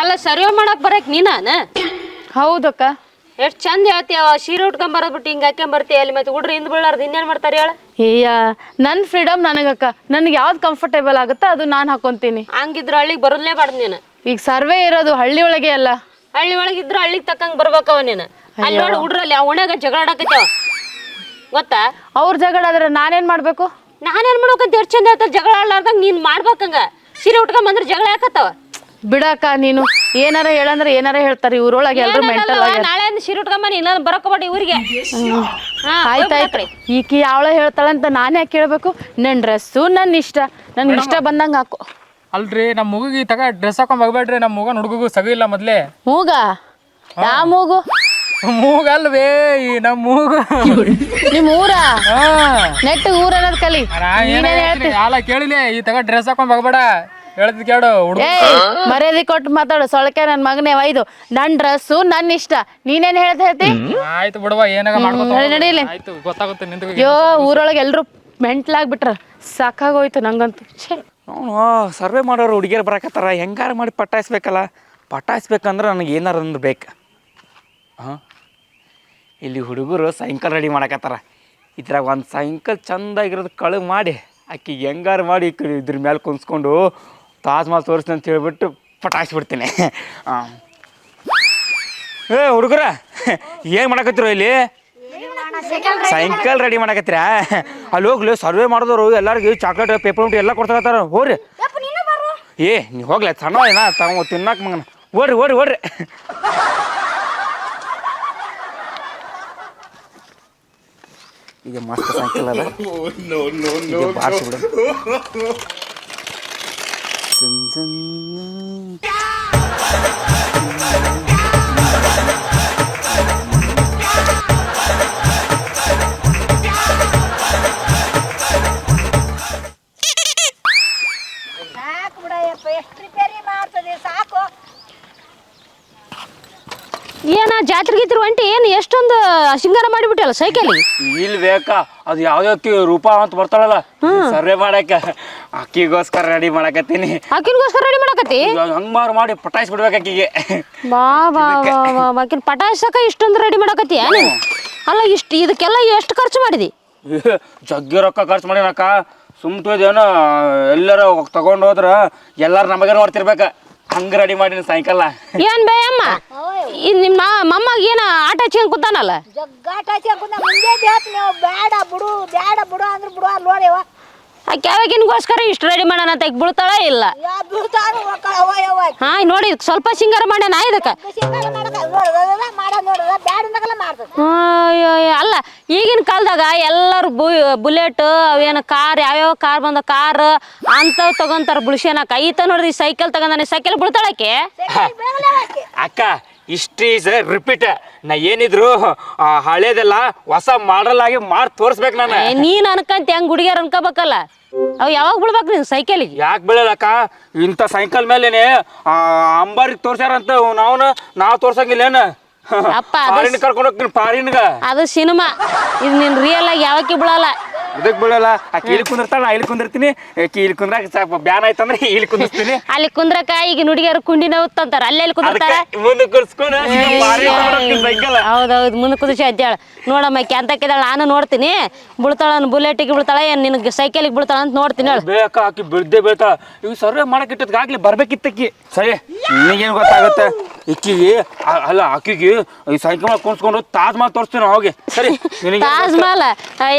ಅಲ್ಲ ಸರ್ವೆ ಮಾಡಕ್ ಬರಕ್ ನೀನಾನ? ಹೌದಕ್ಕ. ಎಷ್ಟ್ ಚಂದ ಹೇಳ್ತೀಯ, ಸೀರೆ ಉಟ್ಕೊಂಡ್ ಬರೋದ್ಬಿಟ್ಟು ಹಿಂಗ ಹಾಕೊಂಡ್ ಬರ್ತೀಯ ಅಲ್ಲಿ, ಮತ್ತೆ ಹುಡ್ರಿ ಹಿಂದ್ ಬೀಳಾರ್ದು ಇನ್ನೇನ್ ಮಾಡ್ತಾರೆ ಹೇಳ? ನನ್ ಫ್ರೀಡಮ್ ನನಗಕ್ಕ, ನನ್ಗೆ ಯಾವ್ದು ಕಂಫರ್ಟೇಬಲ್ ಆಗುತ್ತೋ ಅದು ನಾನು ಹಾಕೊಂತೀನಿ. ಹಂಗಿದ್ರ ಹಳ್ಳಿಗೆ ಬರೋದ್ಲೇ ಬಾರ್ದು ನೀನು. ಈಗ ಸರ್ವೆ ಇರೋದು ಹಳ್ಳಿ ಒಳಗೆ ಅಲ್ಲ, ಹಳ್ಳಿ ಒಳಗಿದ್ರ ಹಳ್ಳಿಗೆ ತಕ್ಕಂಗ್ ಬರ್ಬೇಕವ ನೀನು. ಅಲ್ಲಿ ನೋಡಿ ಹುಡ್ರಲ್ಲಿ ಆ ಉಣ್ಯಾಗ ಜಗಳ ಆಡಕತ್ತೇವ ಗೊತ್ತಾ? ಅವ್ರ ಜಗಳ ಆದ್ರೆ ನಾನೇನ್ ಮಾಡ್ಬೇಕು? ನಾನೇನ್ ಮಾಡ್ಬೇಕಂತ ಎಷ್ಟು ಚಂದ ಹೇಳ್ತಾರೆ, ಜಗಳ ಆಡ್ಲಾರ್ದಂಗ ನೀನ್ ಮಾಡ್ಬೇಕಂಗ. ಸೀರೆ ಉಟ್ಕೊಂಡ್ ಬಂದ್ರೆ ಜಗಳ ಯಾಕತ್ತವ? ಬಿಡಕ್ಕ, ನೀನು ಏನಾರ ಹೇಳಂದ್ರೆ ಏನಾರ ಹೇಳ್ತಾರೆ ಇವ್ರೊಳಗೆ ಎಲ್ರು ಮೆಂಟಲ್ ಆಗಿ. ನಾಳೆ ಸೀರೆ ಉಟ್ಕೊಂಡ್ ಬನ್ನಿ, ಇನ್ನೊಂದು ಬರಕೋಬೇಡಿ ಊರಿಗೆ. ಆಯ್ತಾಯ್ತು, ಈಕಿ ಯಾವಳ ಹೇಳ್ತಾಳಂತ ನಾನ್ ಯಾಕೆ ಕೇಳ್ಬೇಕು? ನನ್ ಡ್ರೆಸ್ಸು ನನ್ನ ಇಷ್ಟ, ನನ್ಗೆ ಇಷ್ಟ ಬಂದಂಗ ಹಾಕು. ಅಲ್ರಿ ನಮ್ಮ ಮೂಗಿಗೆ ತಗ ಡ್ರೆಸ್ ಹಾಕೊಂಡ್ ಹೋಗ್ಬೇಡ್ರಿ, ನಮ್ಮ ಮೂಗನ್ ಹುಡುಗಗೂ ಸಗು ಇಲ್ಲ ಮೊದ್ಲೇ. ಮೂಗ? ಯಾವ ಮೂಗು? ಮೂಗಲ್ವೇ ನಮ್ಮ ಮೂಗು. ನಿಮ್ ಊರ ನೆಟ್ ಊರ ಅನ್ನೋದ್ ಕಲಿ. ಯಾಲ ಕೇಳಿಲಿ, ಈ ತಗ ಡ್ರೆಸ್ ಹಾಕೊಂಡ್ ಹೋಗ್ಬೇಡ ಹೇಳ್ತಿದ್ ಕೇಳು. ಮರ್ಯಾದೆ ಕೊಟ್ಟು ಮಾತಾಡು ಸೊಳಕೆ, ನನ್ ಮಗನೇ ಒಯ್ದು. ನನ್ ಡ್ರೆಸ್ಸು ನನ್ನ ಇಷ್ಟ, ನೀನೇನ್ ಹೇಳ್ತಿ? ಆಯ್ತು ಬಿಡುವ, ಏನಾಗ ನಡೀಲಿ. ಆಯ್ತು ಗೊತ್ತಾಗುತ್ತೆ ನಿಂದು. ಅಯ್ಯೋ, ಊರೊಳಗೆ ಎಲ್ರು ಮೆಂಟ್ಲಾಗ್ಬಿಟ್ರ, ಸಾಕಾಗೋಯ್ತು ನಂಗಂತೂ. ಸರ್ವೆ ಮಾಡೋರು ಹುಡುಗಿಯರು ಬರಕತ್ತಾರ, ಹೆಂಗಾರ ಮಾಡಿ ಪಟಾಯಿಸ್ಬೇಕಲ್ಲ. ಪಟಾಯಿಸ್ಬೇಕಂದ್ರೆ ನನಗೆ ಏನಾರ ಅಂದ್ರೆ ಬೇಕು. ಇಲ್ಲಿ ಹುಡುಗರು ಸೈಕಲ್ ರೆಡಿ ಮಾಡಕತ್ತಾರ. ಇದ್ರಾಗ ಒಂದು ಸೈಕಲ್ ಚೆಂದಾಗಿರೋದು ಕಳುವು ಮಾಡಿ ಆಕಿಗೆ ಹೆಂಗಾರು ಮಾಡಿ ಇದ್ರ ಮೇಲೆ ಕುಂಸ್ಕೊಂಡು ತಾಜ್ ಮಹಲ್ ತೋರಿಸ್ತೀನಿ ಅಂತ ಹೇಳ್ಬಿಟ್ಟು ಪಟಾಯಿಸ್ಬಿಡ್ತೀನಿ. ಹುಡುಗರ ಏನು ಮಾಡಕತ್ತಿರೋ ಇಲ್ಲಿ? ಸೈಕಲ್ ರೆಡಿ ಮಾಡಕತ್ತೀರಾ? ಅಲ್ಲಿ ಹೋಗ್ಲಿ, ಸರ್ವೆ ಮಾಡಿದವರು ಎಲ್ಲರಿಗೂ ಚಾಕ್ಲೇಟ್ ಪೇಪರ್ ಉಂಟು ಎಲ್ಲ ಕೊಡ್ತಾರ. ಹೋಗ್ರಿ ನೀವು ಹೋಗ್ಲಿ, ಸಣ್ಣ ಏನ ತಗೋ ತಿನ್ನಕ್ಕೆ ಮಗನ. ಓಡ್ರಿ ಓಡ್ರಿ ಓಡ್ರಿ. ಈಗ ಮಸ್ತ್ ಸೈಕಲ್ ಅದ, ಬಾರಿಸ್ಬಿಡ. ಏನ ಜಾತ್ರೆ ಗೀತ್ರಿ ಒಂಟಿ ಏನು ಎಷ್ಟೊಂದು ಶೃಂಗಾರ ಮಾಡಿಬಿಟ್ಟಲ್ಲ ಸೈಕಲಿಗೆ? ಇಲ್ಲಿ ಬೇಕಾ, ಅದು ಯಾವ್ಯಾವ ರೂಪ ಅಂತ ಬರ್ತಾಳಲ್ಲ ಸರ್ವೆ ಮಾಡಕ್ಕೆ, ಅಕ್ಕಿಗೋಸ್ಕರ ರೆಡಿ ಮಾಡಕತ್ತೀನಿ. ಆಕಿನ್ಗೋಸ್ಕರ ರೆಡಿ ಮಾಡಕತ್ತಿ? ಹಂಗಾರು ಮಾಡಿ ಪಟಾಯಿಸ್ ಬಿಡ್ಬೇಕು ಅಕ್ಕಿಗೆ. ಬಾ ಬಾ ಬಾ ಆಕಿನ ಪಟಾಯಿಸಕ ಇಷ್ಟೊಂದು ರೆಡಿ ಮಾಡಕತ್ತಿ? ಅಲ್ಲ ಇದಕ್ಕೆಲ್ಲ ಎಷ್ಟು ಖರ್ಚು ಮಾಡಿದಿ? ಜಗ್ಗಿ ರೊಕ್ಕ ಖರ್ಚು ಮಾಡಿನಕ್ಕ. ಸುಮ್ತೇನೋ ಎಲ್ಲಾರ ತಗೊಂಡು ಹೋದ್ರ ಎಲ್ಲಾರು ನಮಗೆ ನೋಡ್ತಿರ್ಬೇಕ, ಹಂಗ ರೆಡಿ ಮಾಡಿನ ಸೈಕಲ್. ಏನ್ ಬೇ ಅಮ್ಮ, ನಿಮ್ಮ ಮಮ್ಮಗ ಏನ ಆಟ ಹಚ್ಕೊಂಡ್ ಕೂತಾನಲ್ಲ? ಜಗ್ಗಾಟ ಹಚ್ಕೊಂಡ್ ಕೂತ, ಮುಂದೆ ನೀವು ಬೇಡ ಬಿಡು ಬೇಡ ಬಿಡು ಅಂದ್ರೆ ಬಿಡು ನೋಡಿವ. ಆಕೆ ಯಾವಾಗಿನ್ಗೋಸ್ಕರ ಇಷ್ಟು ರೆಡಿ ಮಾಡೋಣ ಅಂತ ಬೀಳ್ತಾಳ ಇಲ್ಲ? ಹಾ ನೋಡಿ, ಸ್ವಲ್ಪ ಸಿಂಗಾರ ಮಾಡ್ಯಾನ ಇದಕ್ಕೆ. ಅಲ್ಲ, ಈಗಿನ ಕಾಲದಾಗ ಎಲ್ಲರೂ ಬುಲೆಟ್ ಅವೇನು ಕಾರ್, ಯಾವ್ಯಾವ ಕಾರ್ ಬಂದ ಕಾರ್ ಅಂತವ್ ತಗೊಂತಾರ ಬುಳ್ಸ್ಯಾನಕ. ಈತ ನೋಡ್ರಿ ಸೈಕಲ್ ತಗೊಂಡಾನೆ, ಸೈಕಲ್ ಬೀಳ್ತಾಳಕ್ಕೆ. ಅಕ್ಕ ಇಷ್ಟ ಈಸ್ ರಿಪೀಟ್. ನಾ ಏನಿದ್ರು ಹಳೇದೆಲ್ಲ ಹೊಸ ಮಾಡಲ್ ಆಗಿ ಮಾಡಿ ತೋರಿಸ್ಬೇಕು ನಾನು. ನೀನ್ ಅನ್ಕಂತ ಹೆಂಗ್ ಹುಡುಗಿಯರ್ ಅನ್ಕೋಬೇಕಲ್ಲ, ಅವ್ ಯಾವಾಗ ಬಿಡ್ಬೇಕು ನೀನ್ ಸೈಕಲಿಗೆ? ಯಾಕೆ ಬೀಳಲ್ಲಕ್ಕ? ಇಂಥ ಸೈಕಲ್ ಮೇಲೇನೆ ಅಂಬಾರಿಗೆ ತೋರ್ಸ್ಯಾರಂತ, ನಾವು ತೋರ್ಸಂಗಿಲ್ಲೇನು? ಕರ್ಕೊಂಡು ಹೋಗ್ತೀನಿ ಫಾರಿನ್ಗ. ಅದು ಸಿನಿಮಾ, ಇದು ನಿನ್ ರಿಯಲ್ ಆಗಿ ಯಾವಕ್ಕೆ ಬೀಳಲ್ಲ. ಇದಕ್ ಬೀಳಲ್ಲ. ಆಕಿ ಇಲ್ಲಿ ಕುಂದಿರ್ತಾಳ, ನಾ ಇಲ್ಲಿ ಕುಂದಿರ್ತೀನಿ. ಆಕಿ ಇಲ್ಲಿ ಕುಂದ್ರಾಕ ಸ್ವಲ್ಪ ಬ್ಯಾನ್ ಆಯ್ತಂದ್ರೆ ಇಲ್ಲಿ ಕುಂದಿರ್ತೀನಿ. ಅಲ್ಲಿ ಕುಂದ್ರಕ ಈಗ ನುಡಿಗಾರ ಕುಂಡಿನ ಉತ್ತಂತಾರ, ಅಲ್ಲೆಲ್ಲಿ ಕುಂದಿರ್ತಾರ. ಮುಂದೆ ಕುರ್ಸ್ಕೊಂಡು ಸೈಕಲ್. ಹೌದೌದು, ಮುಂದೆ ಕುದಿಸಿ ಅಜ್ಜಾಳ ನೋಡಮ್ಮ ಕೆಂತಕ್ಕಿದಾಳ. ನಾನು ನೋಡ್ತೀನಿ, ಬೀಳ್ತಾಳ ಬುಲೆಟಿಗೆ ಬೀಳ್ತಾಳ ಏನ್ ನಿನಗೆ ಸೈಕಲಿಗೆ ಬೀಳ್ತಾಳ ಅಂತ ನೋಡ್ತೀನಿ. ಹೇಳ ಬೇಕ, ಆಕಿ ಬಿಡ್ದೇ ಬೇಕ. ಇವ್ ಸರ್ವೆ ಮಾಡಕ್ ಇಟ್ಟದ್ಗಾಗ್ಲಿ ಬರ್ಬೇಕಿತ್ತಕ್ಕಿ. ಸರಿ, ನಿನಗೇನು ಗೊತ್ತಾಗುತ್ತೆ? ಇಕ್ಕಿಗೆ ಅಲ್ಲ, ಆಕಿಗೆ ಈ ಸೈಕಲ್ ಕುಣಿಸ್ಕೊಂಡು ತಾಜ್ ಮಹಲ್ ತೋರಿಸ್ತೀನಿ ಹೋಗಿ. ಸರಿ, ತಾಜ್ ಮಹಲ್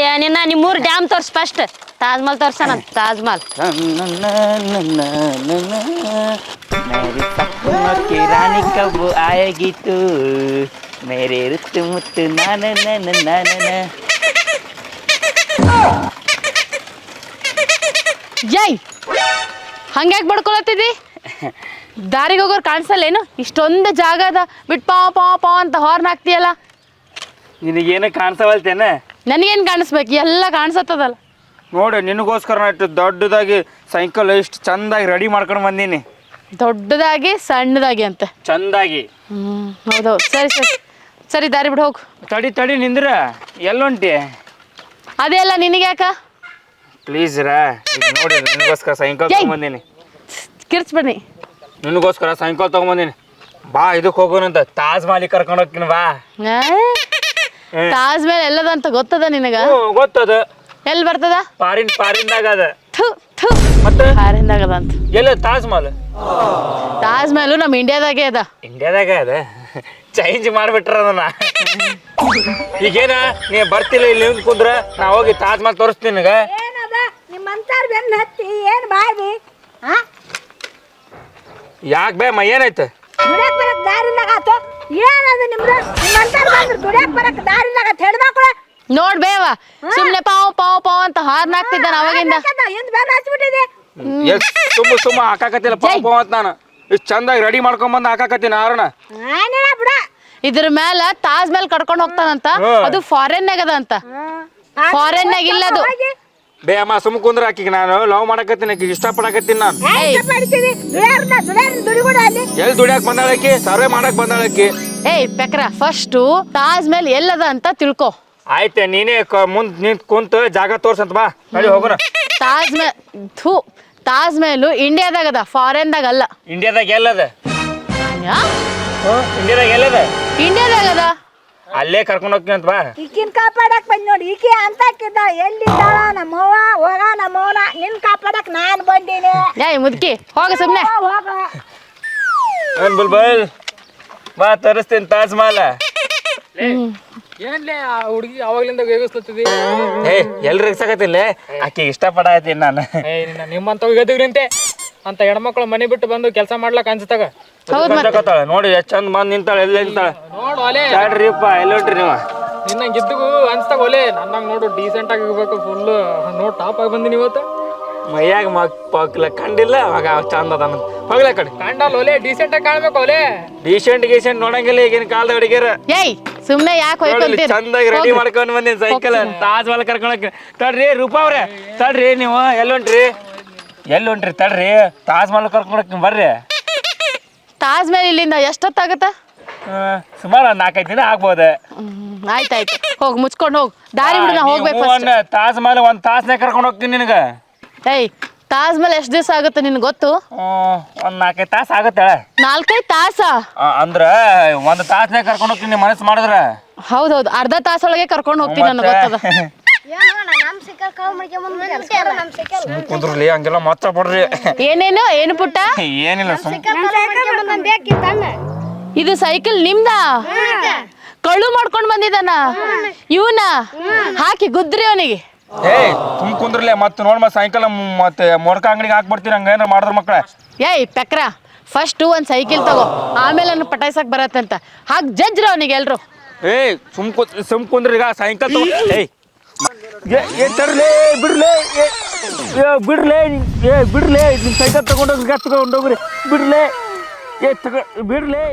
ನಿಮ್ಮೂರ್ ಡ್ಯಾಮ್ ತೋರ್ಸ್ ಫಸ್ಟ್. ತಾಜ್ ಮಹಲ್ ತೋರ್ಸಣ. ತಾಜ್ ಮಹಲ್ ರಾಣಿ ಕಬ್ಬು ಆಯಗಿತ್ತು ಮೇರೆ ಋತು ಮುತ್ತು ನಾನ. ಜೈ, ಹಂಗ್ಯಾಕ್ ಬಡ್ಕೊಳತ್ತಿದಿ? ದಾರಿಗೆ ಹೋಗೋರು ಕಾಣಿಸಲ್ಲೇನು? ಇಷ್ಟೊಂದು ಜಾಗ ಅದ ಬಿಟ್ಟು ಪಾ ಪಾ ಪಾ ಅಂತ ಹಾರ್ನ್ ಹಾಕ್ತಿಯಲ್ಲ. ನಿನಗೇನು ಕಾಣಿಸವಲ್ತೇನೆ? ನನಗೇನು ಕಾಣಿಸ್ಬೇಕು, ಎಲ್ಲ ಕಾಣಿಸತ್ತದಲ್ಲ. ನೋಡಿ, ನಿನಗೋಸ್ಕರ ಇಟ್ಟು ದೊಡ್ಡದಾಗಿ ಸೈಕಲ್ ಇಷ್ಟು ಚಂದಾಗಿ ರೆಡಿ ಮಾಡ್ಕೊಂಡು ಬಂದೀನಿ. ದೊಡ್ಡದಾಗಿ ಸಣ್ಣದಾಗಿ ಅಂತ ಚಂದಾಗಿ. ಹೌದೌದು. ಸರಿ ಸರಿ ಸರಿ, ದಾರಿ ಬಿಡು ಹೋಗು. ತಡಿ ನಿಂದ್ರ, ಎಲ್ಲೊಂಟಿ? ಅದೇ ಅಲ್ಲ, ನಿನಗೆ ಯಾಕ? ಪ್ಲೀಸ್ ರಾ, ನೋಡಿ ನಿನಗೋಸ್ಕರ ಸೈಕಲ್ ತಗೊಂಬಂದೀನಿ. ಕಿರ್ಚ್ಬನ್ನಿ. ನಿನಗೋಸ್ಕರ ಸೈಕಲ್ ತಗೊಂಬಂದಿನಿ ಬಾ ಇದಕ್ಕೆ ಹೋಗೋಣಂತ ತಾಜ್ ಮಹಲ್ ಕರ್ಕೊಂಡು ಹೋಗ್ತೀನಿ ಬಾ ಆ? ತಾಜ್ ಮೇಲೆ ಎಲ್ಲದಂತ ಗೊತ್ತದ ನಿನಗ ಗೊತ್ತದ ಎಲ್ಲಿ ಬರ್ತದ ಪಾರಿಂದಾಗ ಅದ ಥು ಥು ಮತ್ತೆ ಹಾರಿಂದಾಗದ ಅಂತ ಎಲ್ಲ ತಾಜ್ ಮಹಲ್ ತಾಜ್ ಮಹಲ್ ನಮ್ಮ ಇಂಡಿಯಾದಾಗೆ ಅದ ಇಂಡಿಯಾದಾಗ ಅದ ಚೇಂಜ್ ಮಾಡ್ಬಿಟ್ರ ಅದನ್ನ ಈಗೇನ ನೀ ಬರ್ತಿಲ್ಲ ಇಲ್ಲಿ ನಿಂತ್ ಕುಂದ್ರ ನಾ ಹೋಗಿ ತಾಜ್ ಮಹಲ್ ತೋರಿಸ್ತೀನಿ ನಿನಗ ಏನದ ನಿಮ್ಮಂತಾರ ಬೆನ್ನ ಹತ್ತಿ ಏನ್ ಬಾದಿ ಹಾ ಯಾಕೆ ಬೇ ಮೈ ಏನಾಯ್ತು ದುಡ್ಯಾಕ್ ಬರಕ್ ದಾರಿಲ್ದಾಗ ಆತು ಏನದ ನಿಮ್ಮಂತಾರ ಬಂದ್ರ ದುಡ್ಯಾಕ್ ಬರಕ್ ದಾರಿಲ್ದಾಗ ಆತು ಹೆಣ್ಮಕ್ಳು ನೋಡ್ ಬೇವ ಸುಮ್ನೆ ಪಾವ್ ಪಾವ್ ಪಾವ್ ಅಂತ ಹಾರ್ನ್ ಹಾಕ್ತಿದ್ದಾನ ಅವಾಗಿಂದ ಹಿಂದ್ ಬೇರೆ ಹಚ್ಬಿಟ್ಟಿದೆ ಸುಮ್ಮ ಹಾಕಾಕತ್ತಿಲ್ಲ ಪಾಪ ಅಂತ ನಾನು ಇಷ್ಟು ಚಂದಾಗಿ ರೆಡಿ ಮಾಡ್ಕೊಂಡ್ ಬಂದು ಹಾಕಾಕತ್ತೀನಿ ಆರೋಣ ಏನಿಲ್ಲ ಬಿಡ ಇದ್ರ ಮ್ಯಾಲ ತಾಜ್ ಮಹಲ್ ಕರ್ಕೊಂಡ್ ಹೋಗ್ತಾನಂತ ಅದು ಫಾರಿನ್ ನಾಗದ ಅಂತ ಫಾರಿನ್ ನಾಗ ಇಲ್ಲ ಅದು ಬೇ ಅಮ್ಮ ಸುಮ್ಮ ಕುಂದ್ರ ಆಕಿಗೆ ನಾನು ಲವ್ ಮಾಡಕತ್ತೀನಿ ಆಕಿಗೆ ಇಷ್ಟಪಡಕತ್ತೀನಿ ನಾನು ಎಲ್ಲಿ ದುಡಿಯಾಕ ಬಂದಾಳಕಿ ಸರ್ವೆ ಮಾಡಕ್ ಬಂದಾಳಕಿ ಏಯ್ ಪೆಕ್ರ ಫಸ್ಟ್ ತಾಜ್ ಮಹಲ್ ಎಲ್ಲದ ಅಂತ ತಿಳ್ಕೊ ಆಯ್ತೆ ನೀನೇ ಮುಂದ್ ನಿಂತ್ ಕುಂತ ಜಾಗ ತೋರ್ಸಂತ ಬಾ ನಡಿ ಹೋಗೋಣ ತಾಜ್ ಮಹಲ್ ಇಂಡಿಯಾದಾಗದ ಫಾರಿನ್ದಾಗ ಅಲ್ಲ ಇಂಡಿಯಾದಾಗ ಎಲ್ಲದ ಯಾ? ಇಂಡಿಯಾದಾಗ ಎಲ್ಲದ ಇಂಡಿಯಾದಾಗದ ಅಲ್ಲೇ ಕರ್ಕೊಂಡು ಹೋಗ್ತೀನಿ ಅಂತ ಬಾ ಈಕಿನ್ ಕಾಪಾಡಕ್ ಬಂದ್ ನೋಡಿ ಈಕಿ ಅಂತಾಕಿದ್ದ ಎಲ್ಲಿದ್ದಾಳ ನಮ್ಮವ್ವ ಹೋಗ ನಮ್ಮವ್ವನ ನಿನ್ ಕಾಪಾಡಕ್ ನಾನ್ ಬಂದೀನಿ ಏಯ್ ಮುದ್ಕಿ ಹೋಗ ಸುಮ್ನೆ ಹೋಗ ಏನ್ ಬುಲ್ಬುಲ್ ಬಾ ತರಿಸ್ತೀನಿ ತಾಜ್ ಮಹಲ್ ಏನ್ಲೇ ಆ ಹುಡುಗಿ ಅವಾಗ್ಲಿಂದ ವೇಗಿಸ್ಲತ್ತಿದಿ ಏ ಎಲ್ರಿಗ್ ಸಾಕತ್ತಿಲ್ಲ ಆಕಿಗೆ ಇಷ್ಟಪಡತ್ತೀನಿ ನಾನು ನಿಮ್ಮಂತವ್ ಗದಿಗ್ರಿಂತೆ ಅಂತ ಹೆಣ್ಮಕ್ಳು ಮನೆ ಬಿಟ್ಟು ಬಂದು ಕೆಲಸ ಮಾಡ್ಲಕ್ ಅನ್ಸ್ತಾಗ ನೋಡಿ ಎಷ್ಟ್ ಚಂದ ಬಂದ್ ನಿಂತಾಳ ಎಲ್ಲ ನಿಂತಾಳ ನೋಡು ಅಲೆ ಚಾಡ್ರಿಪ್ಪ ಎಲ್ಲೋಟ್ರಿ ನೀವು ನಿನ್ನ ಗಿದ್ದಿಗೂ ಅನ್ಸ್ತಾಗ ಒಲೆ ನನ್ನಂಗ್ ನೋಡು ಡೀಸೆಂಟ್ ಆಗಿ ಇರ್ಬೇಕು ಫುಲ್ ನೋಡ್ ಟಾಪ್ ಆಗಿ ಬಂದಿನಿ ಇವತ್ತು ಮೈಯಾಗ ಪಕ್ಲ ಕಂಡಿಲ್ಲ ಅವಾಗ ಚಂದ ಅದ ಹೋಗ್ಲ ಕಡೆ ಕಾಂಡಲ್ ಒಲೆ ಡೀಸೆಂಟ್ ಆಗಿ ಕಾಣ್ಬೇಕು ಒಲೆ ಡೀಸೆಂಟ್ ನೋಡಂಗಿಲ್ಲ ಈಗಿನ ಕಾಲದ ಹುಡುಗಿಯರ ಏಯ್ ಸುಮ್ನೆ ಯಾಕೆ ಹೋಯ್ಕೊಂತೀರಿ ಚಂದಾಗಿ ರೆಡಿ ಮಾಡ್ಕೊಂಡ್ ಬಂದಿನಿ ಸೈಕಲ್ ತಾಜ್ ಮಹಲ್ ಕರ್ಕೊಳಕ್ ತಡ್ರಿ ರೂಪಾ ಅವ್ರೆ ತಡ್ರಿ ನೀವು ಎಲ್ಲೊಂಟ್ರಿ ತಡ್ರಿ ತಾಜ್ ಮಹಲ್ ಕರ್ಕೊಳಕ್ ಬರ್ರಿ ತಾಜ್ ಮಹಲ್ ಇಲ್ಲಿಂದ ಎಷ್ಟೊತ್ತಾಗತ್ತ ಸುಮಾರು 4-5 ದಿನ ಆಗ್ಬೋದು ಆಯ್ತಾಯ್ತು ಹೋಗ್ ಮುಚ್ಕೊಂಡ್ ಹೋಗ್ ದಾರಿ ಬಿಡು ನಾ ಹೋಗ್ಬೇಕು first. ತಾಜ್ ಮಹಲ್ ಒಂದ್ ತಾಸ್ನಾಗ ಕರ್ಕೊಂಡು ಹೋಗ್ತೀನಿ ನಿನಗ ಏಯ್ ತಾಜ್ ಮಹಲ್ ಎಷ್ಟ್ ದಿವಸ ಆಗುತ್ತೆ ನಿನ್ ಗೊತ್ತು ಒಂದ್ 4-5 ತಾಸು ಆಗತ್ತೆ 4-5 ತಾಸ ಅಂದ್ರ ಒಂದ್ ತಾಸ್ನಾಗ ಕರ್ಕೊಂಡು ಹೋಗ್ತೀನಿ ಮನಸ್ಸು ಮಾಡಿದ್ರ ಹೌದೌದು ಅರ್ಧ ತಾಸೊಳಗೆ ಕರ್ಕೊಂಡ್ ಹೋಗ್ತೀನಿ ನನಗೆ ಗೊತ್ತದ ಕುಂದ್ರಲಿ ಹಂಗೆಲ್ಲ ಮಾತ್ರ ಪಡ್ರಿ ಏನು ಪುಟ್ಟ ಏನಿಲ್ಲ ಇದು ಸೈಕಲ್ ನಿಮ್ದಾ ಕಳ್ಳು ಮಾಡ್ಕೊಂಡ್ ಬಂದಿದ್ದಾನ ಇವನ ಹಾಕಿ ಗುದ್ರಿ ಅವನಿಗೆ ತುಂಬ ಕುಂದ್ರಲಿ ಮತ್ತೆ ನೋಡ್ ಮತ್ತೆ ಸೈಕಲ್ ಮತ್ತೆ ಮೊಡ್ಕ ಅಂಗಡಿಗೆ ಹಾಕ್ಬಿಡ್ತೀನಿ ಹಂಗ ಏನಾರ ಮಾಡಿದ್ರ ಮಕ್ಳ ಏಯ್ ಪೆಕ್ರ ಫಸ್ಟ್ ಒಂದ್ ಸೈಕಲ್ ತಗೋ ಆಮೇಲೆ ಅವ್ನು ಪಟಾಯ್ಸಕ್ ಬರತ್ತಂತ ಹಾಕ್ ಜಜ್ರ ಅವನಿಗೆ ಎಲ್ರು ಸುಮ್ ಕುಂದ್ರಿ ಈಗ ಸೈಕಲ್ ತರ್ಲೇ ಬಿಡ್ಲೇ ನಿಮ್ ಸೈಕಲ್ ತಗೊಂಡೋಗ್ರಿ ಬಿಡ್ಲೇ ಬಿಡ್ಲೇ